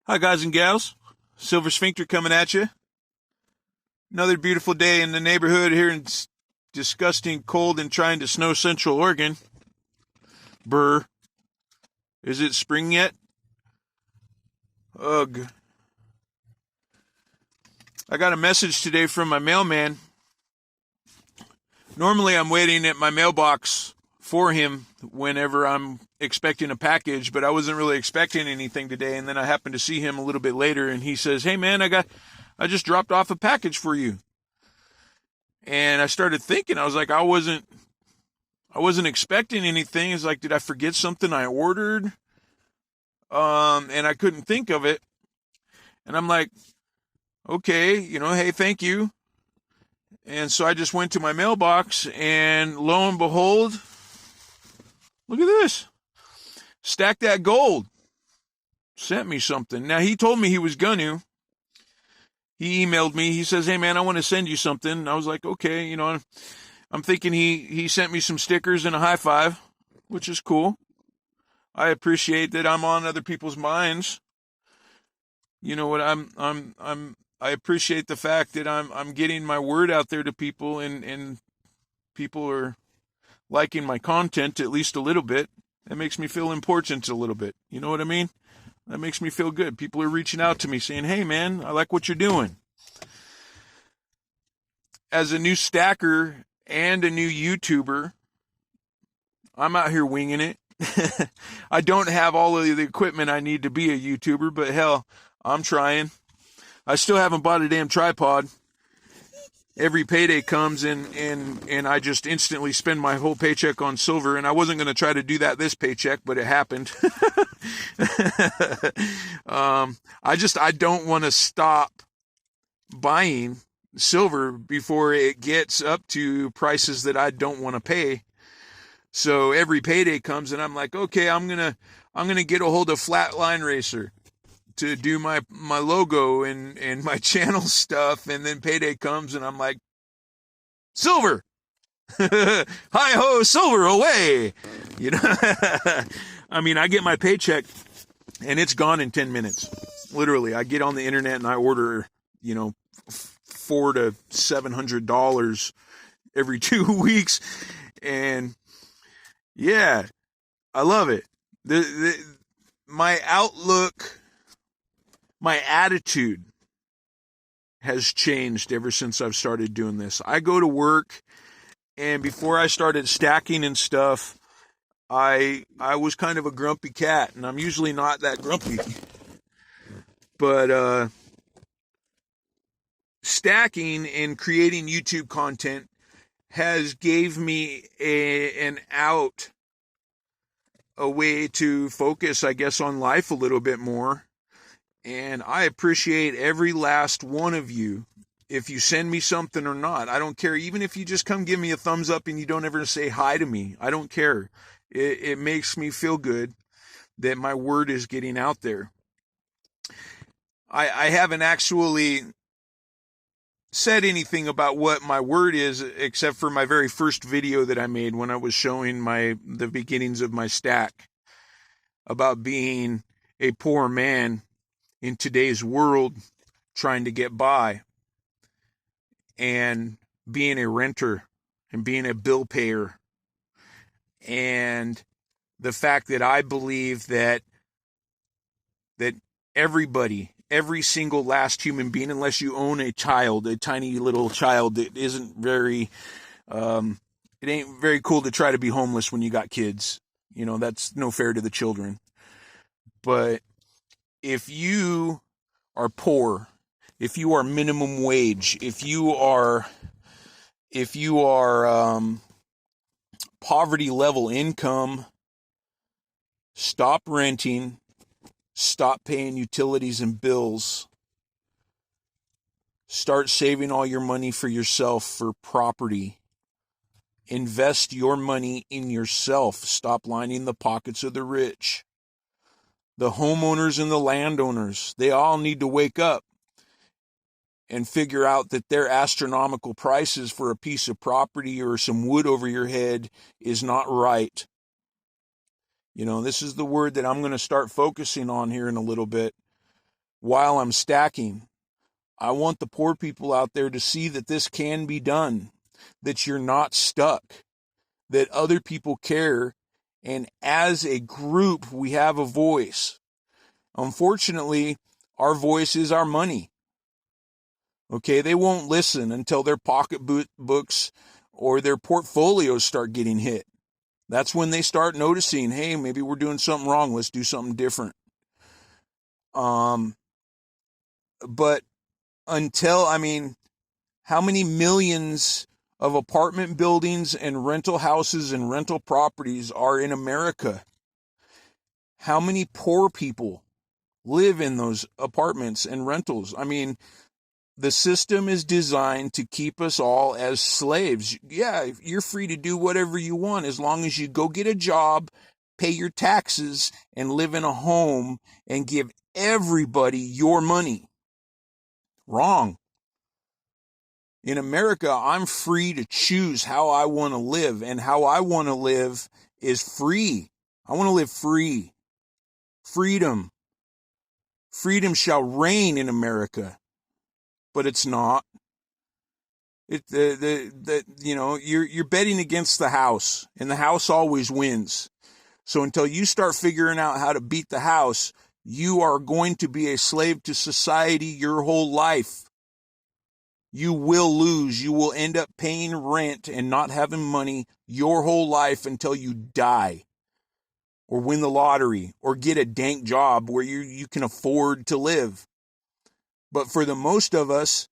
Hi, guys and gals. Silver Sphincter coming at you. Another beautiful day in the neighborhood here in disgusting, cold, and trying to snow Central Oregon. Brr. Is it spring yet? Ugh. I got a message today from my mailman. Normally, I'm waiting at my mailbox for him whenever I'm expecting a package, but I wasn't really expecting anything today. And then I happened to see him a little bit later, and he says, "Hey, man, I just dropped off a package for you." And I started thinking, I was like, I wasn't expecting anything. It's like, did I forget something I ordered? And I couldn't think of it. And I'm like, okay, hey, thank you. And so I just went to my mailbox, and lo and behold, look at this. Stack That Gold sent me something. Now, he told me he was going to. He emailed me. He says, "Hey, man, I want to send you something." And I was like, okay, I'm thinking he sent me some stickers and a high five, which is cool. I appreciate that I'm on other people's minds. You know what? I appreciate the fact that I'm getting my word out there to people, and people are liking my content at least a little bit. That makes me feel important a little bit. You know what I mean? That makes me feel good. People are reaching out to me saying, "Hey, man, I like what you're doing." As a new stacker and a new YouTuber, I'm out here winging it. I don't have all of the equipment I need to be a YouTuber, but hell, I'm trying. I still haven't bought a damn tripod. Every payday comes and I just instantly spend my whole paycheck on silver, and I wasn't going to try to do that this paycheck, but it happened. I don't want to stop buying silver before it gets up to prices that I don't want to pay. So every payday comes and I'm like, okay, I'm gonna get a hold of Flatline Racer to do my logo and my channel stuff, and then payday comes and I'm like, silver. Hi ho, silver away. I mean, I get my paycheck and it's gone in 10 minutes. Literally, I get on the internet and I order, $400 to $700 every 2 weeks, and yeah, I love it. My outlook, my attitude has changed ever since I've started doing this. I go to work, and before I started stacking and stuff, I was kind of a grumpy cat, and I'm usually not that grumpy. But stacking and creating YouTube content has gave me an out, a way to focus, I guess, on life a little bit more. And I appreciate every last one of you. If you send me something or not, I don't care. Even if you just come give me a thumbs up and you don't ever say hi to me, I don't care. It makes me feel good that my word is getting out there. I haven't actually said anything about what my word is, except for my very first video that I made when I was showing the beginnings of my stack, about being a poor man in today's world trying to get by, and being a renter and being a bill payer, and the fact that I believe that everybody, every single last human being, unless you own a child, a tiny little child that isn't very, it ain't very cool to try to be homeless when you got kids. That's no fair to the children. But if you are poor, if you are minimum wage, if you are poverty level income, stop renting, stop paying utilities and bills, start saving all your money for yourself for property. Invest your money in yourself. Stop lining the pockets of the rich. The homeowners and the landowners, they all need to wake up and figure out that their astronomical prices for a piece of property or some wood over your head is not right. This is the word that I'm going to start focusing on here in a little bit. while I'm stacking. I want the poor people out there to see that this can be done, that you're not stuck, that other people care, and as a group, we have a voice. Unfortunately, our voice is our money. Okay, they won't listen until their pocketbooks or their portfolios start getting hit. That's when they start noticing, hey, maybe we're doing something wrong. Let's do something different. But until, how many millions of apartment buildings and rental houses and rental properties are in America? How many poor people live in those apartments and rentals? The system is designed to keep us all as slaves. Yeah, you're free to do whatever you want as long as you go get a job, pay your taxes, and live in a home and give everybody your money. Wrong. In America, I'm free to choose how I want to live, and how I want to live is free. I want to live free. Freedom. Freedom shall reign in America. But it's not. You're betting against the house, and the house always wins. So until you start figuring out how to beat the house, you are going to be a slave to society your whole life. You will lose. You will end up paying rent and not having money your whole life until you die, or win the lottery, or get a dank job where you can afford to live. But for the most of us,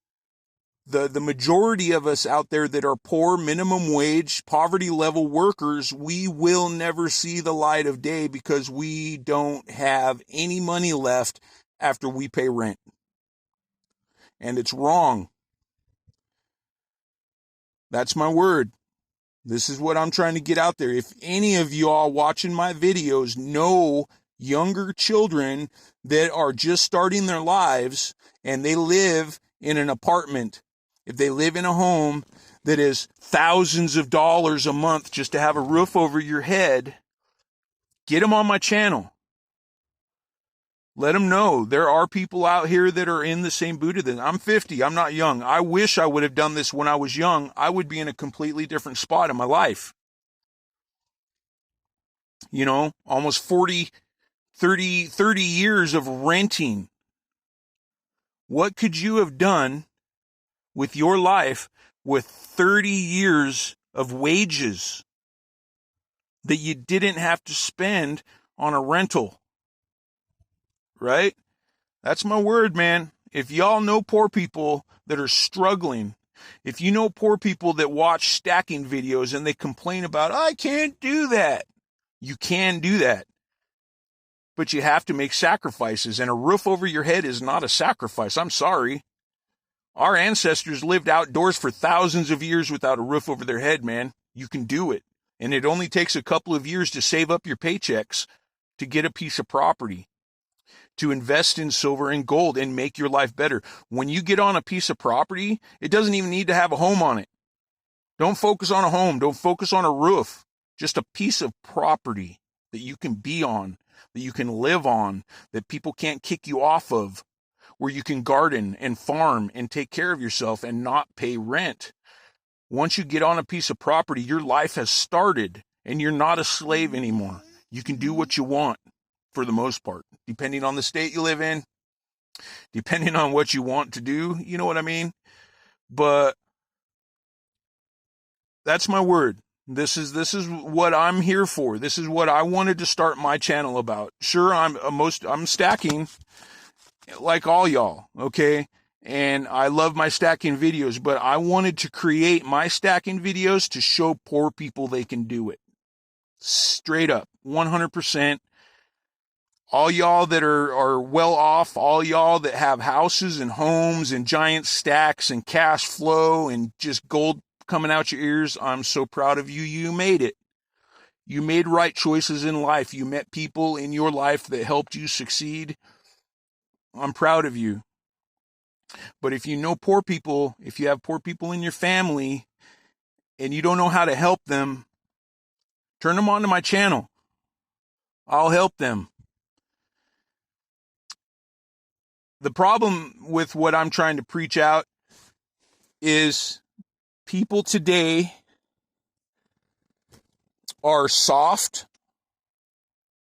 the majority of us out there that are poor, minimum wage, poverty level workers, we will never see the light of day because we don't have any money left after we pay rent. And it's wrong. That's my word. This is what I'm trying to get out there. If any of y'all watching my videos know younger children that are just starting their lives and they live in an apartment, if they live in a home that is thousands of dollars a month just to have a roof over your head, get them on my channel. Let them know there are people out here that are in the same boot as them. I'm 50. I'm not young. I wish I would have done this when I was young. I would be in a completely different spot in my life. Almost 40, 30 years of renting. What could you have done with your life with 30 years of wages that you didn't have to spend on a rental? Right? That's my word, man. If y'all know poor people that are struggling, if you know poor people that watch stacking videos and they complain about, I can't do that. You can do that. But you have to make sacrifices, and a roof over your head is not a sacrifice. I'm sorry. Our ancestors lived outdoors for thousands of years without a roof over their head, man. You can do it. And it only takes a couple of years to save up your paychecks to get a piece of property, to invest in silver and gold and make your life better. When you get on a piece of property, it doesn't even need to have a home on it. Don't focus on a home. Don't focus on a roof. Just a piece of property that you can be on, that you can live on, that people can't kick you off of, where you can garden and farm and take care of yourself and not pay rent. Once you get on a piece of property, your life has started and you're not a slave anymore. You can do what you want for the most part, depending on the state you live in, depending on what you want to do. You know what I mean? But that's my word. This is what I'm here for. This is what I wanted to start my channel about. Sure, I'm stacking like all y'all, okay? And I love my stacking videos, but I wanted to create my stacking videos to show poor people they can do it. Straight up, 100%. All y'all that are well off, all y'all that have houses and homes and giant stacks and cash flow and just gold coming out your ears, I'm so proud of you. You made it. You made right choices in life. You met people in your life that helped you succeed. I'm proud of you. But if you know poor people, if you have poor people in your family and you don't know how to help them, turn them onto my channel. I'll help them. the problem with what I'm trying to preach out is people today are soft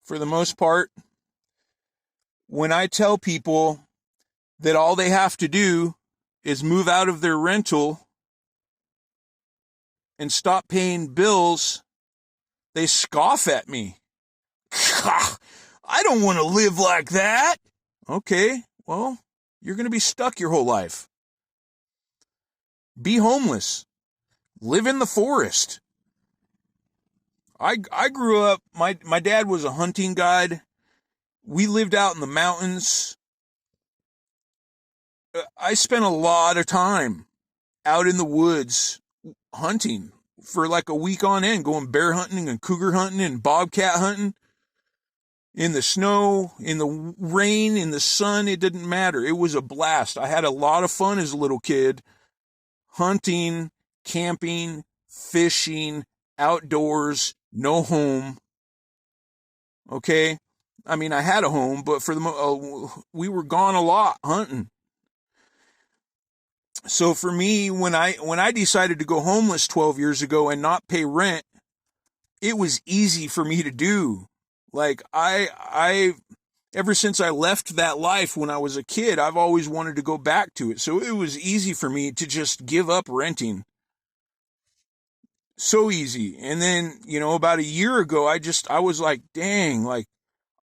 for the most part. When I tell people that all they have to do is move out of their rental and stop paying bills, they scoff at me. I don't want to live like that. Okay, well, you're going to be stuck your whole life. Be homeless. Live in the forest. I grew up, my dad was a hunting guide. We lived out in the mountains. I spent a lot of time out in the woods hunting for like a week on end, going bear hunting and cougar hunting and bobcat hunting. In the snow, in the rain, in the sun, it didn't matter. It was a blast. I had a lot of fun as a little kid, hunting, camping, fishing, outdoors, no home. Okay? I mean, I had a home, but for we were gone a lot hunting. So for me, when I decided to go homeless 12 years ago and not pay rent, it was easy for me to do. Like I ever since I left that life when I was a kid, I've always wanted to go back to it. So it was easy for me to just give up renting. So easy. And then, about a year ago, I was like, dang, like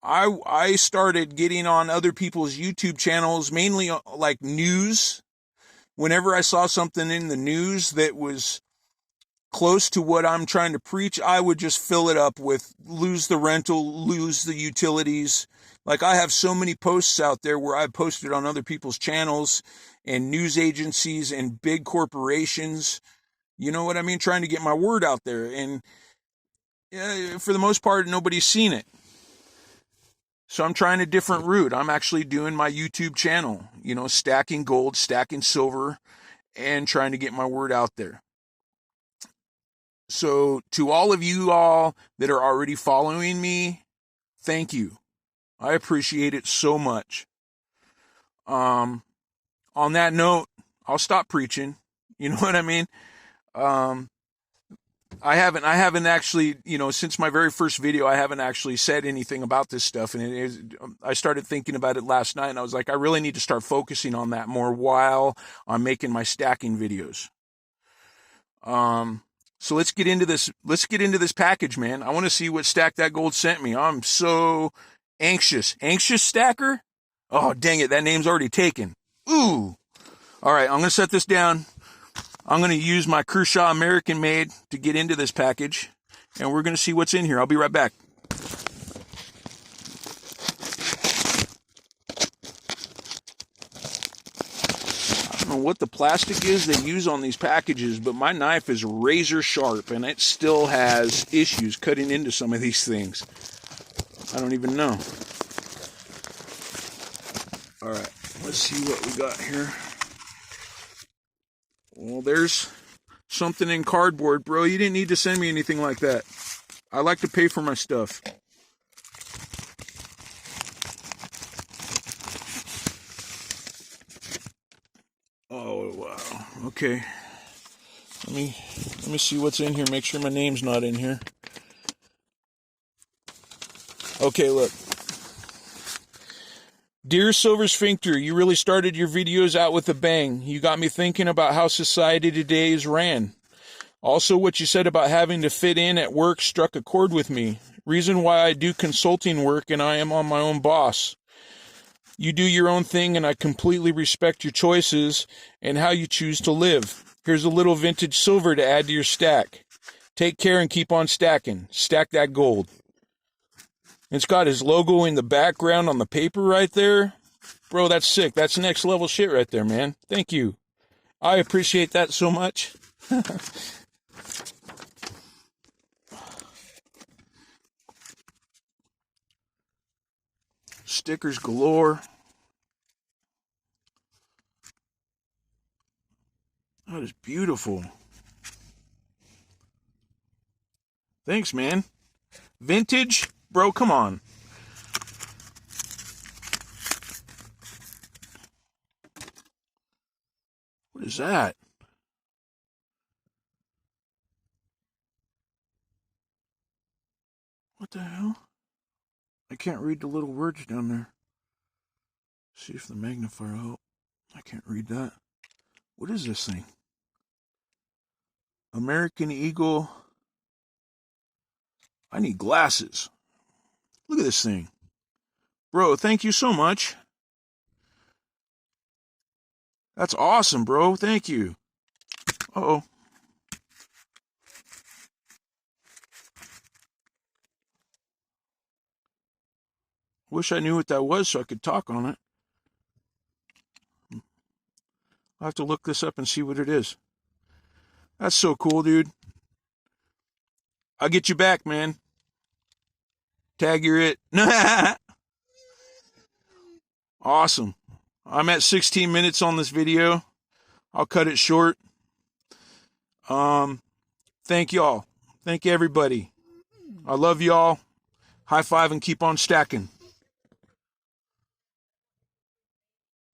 I started getting on other people's YouTube channels, mainly like news. Whenever I saw something in the news that was close to what I'm trying to preach, I would just fill it up with lose the rental, lose the utilities. Like I have so many posts out there where I posted on other people's channels and news agencies and big corporations. You know what I mean? Trying to get my word out there. And for the most part, nobody's seen it. So I'm trying a different route. I'm actually doing my YouTube channel, stacking gold, stacking silver, and trying to get my word out there. So to all of you all that are already following me, thank you. I appreciate it so much. On that note, I'll stop preaching. You know what I mean? I haven't actually, since my very first video, I haven't actually said anything about this stuff. And I started thinking about it last night and I was like, I really need to start focusing on that more while I'm making my stacking videos. So let's get into this. Let's get into this package, man. I want to see what Stack That Gold sent me. I'm so anxious. Anxious Stacker? Oh, dang it. That name's already taken. Ooh. All right. I'm going to set this down. I'm going to use my Kershaw American Made to get into this package. And we're going to see what's in here. I'll be right back. I don't know what the plastic is they use on these packages, but my knife is razor sharp and it still has issues cutting into some of these things. I don't even know. All right, let's see what we got here. Well, there's something in cardboard, bro. You didn't need to send me anything like that. I like to pay for my stuff. Oh, wow. Okay. Let me see what's in here. Make sure my name's not in here. Okay, look. Dear Silver Sphincter, you really started your videos out with a bang. You got me thinking about how society today is ran. Also, what you said about having to fit in at work struck a chord with me. Reason why I do consulting work and I am on my own boss. You do your own thing and I completely respect your choices and how you choose to live. Here's a little vintage silver to add to your stack. Take care and keep on stacking. Stack that gold. It's got his logo in the background on the paper right there. Bro, that's sick. That's next level shit right there, man. Thank you. I appreciate that so much. Stickers galore. That is beautiful. Thanks, man. Vintage? Bro, come on. is that? What the hell? I can't read the little words down there. See if the magnifier helps. I can't read that. What is this thing? American Eagle. I need glasses. Look at this thing. Bro, thank you so much. That's awesome, bro. Thank you. Uh-oh. Wish I knew what that was so I could talk on it. I'll have to look this up and see what it is. That's so cool, dude. I'll get you back, man. Tag you're it. Awesome. I'm at 16 minutes on this video. I'll cut it short. Thank y'all. Thank everybody. I love y'all. High five and keep on stacking.